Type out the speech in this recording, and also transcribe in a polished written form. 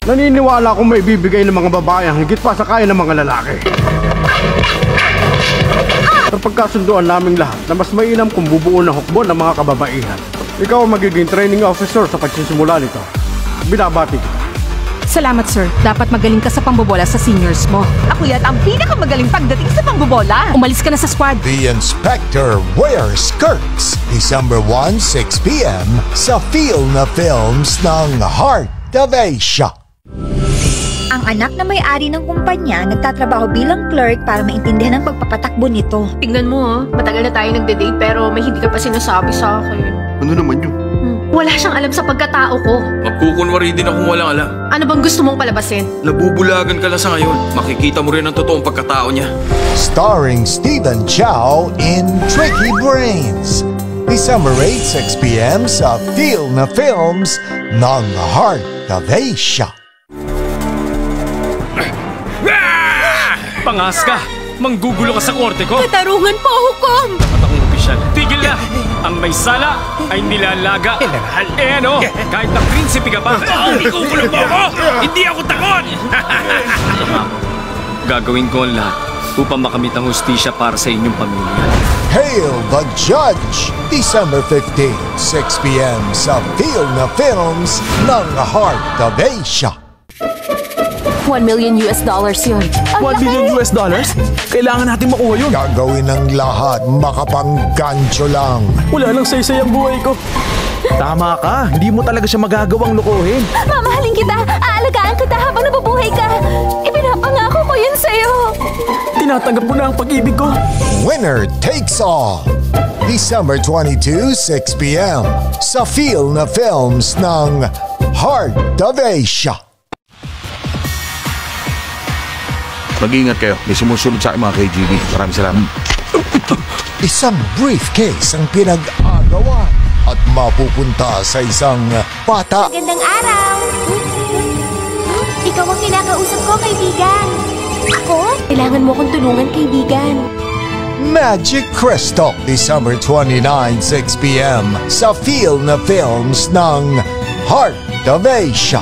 Naniniwala akong may bibigay ng mga babae ang higit pa sa kaya ng mga lalaki. Napagkasunduan naming lahat na mas mainam kung bubuo ng hukbo ng mga kababaihan. Ikaw ang magiging training officer sa pagsisimula nito. Binabati kita. Salamat, sir. Dapat magaling ka sa pambobola sa seniors mo. Ako yan ang pinakamagaling pagdating sa pambobola. Umalis ka na sa squad. The Inspector Wears Skirts, December 1, 6 p.m. sa Feel na Films ng Heart of Asia. Ang anak na may-ari ng kumpanya nagtatrabaho bilang clerk para maintindihan ang pagpapatakbo nito. Tingnan mo, matagal na tayo nagde-date pero may hindi ka pa sinasabi sa akin. Ano naman yun? Wala siyang alam sa pagkatao ko. Magkukunwari din akong walang alam. Ano bang gusto mong palabasin? Nabubulagan ka lang sa ngayon. Makikita mo rin ang totoong pagkatao niya. Starring Stephen Chow in Tricky Brains, December 8, 6 p.m. sa Feel na Films ng Heart of Asia. Pangas ka! Manggugulo ka sa korte ko! Katarungan po, hukom! At akong opisyal, tigil na! Ang may sala ay nilalaga. Eh ano, kahit na prinsipe ka pa. Ikukulong mo ako! Hindi ako takot! Gagawin ko ang lahat upang makamit ang hustisya para sa inyong pamilya. Hail the Judge, December 15, 6 p.m. sa Feel na Films ng Heart of Asia. $1 million yun. $1 million? Kailangan natin makuha yun. Gagawin ng lahat, makapanggancho lang. Wala lang saysay ang buhay ko. Tama ka, hindi mo talaga siya magagawang lukuhin. Mamahalin kita! Aalagaan kita habang nabubuhay ka! Ipinapangako ko yun sa'yo! Tinatanggap mo na ang pag-ibig ko. Winner takes all, December 22, 6 p.m. sa Feel na Films ng Heart of Asia. Mag-iingat kayo. May sumusunod sa akin mga KGB. Maraming salamat. Isang briefcase ang pinag-agawan at mapupunta sa isang bata. Magandang araw! Ikaw ang kinakausap ko, kaibigan. Ako? Kailangan mo akong tulungan, kaibigan. Magic Crystal, December 29, 6 p.m. sa Feel na Films ng Heart of Asia.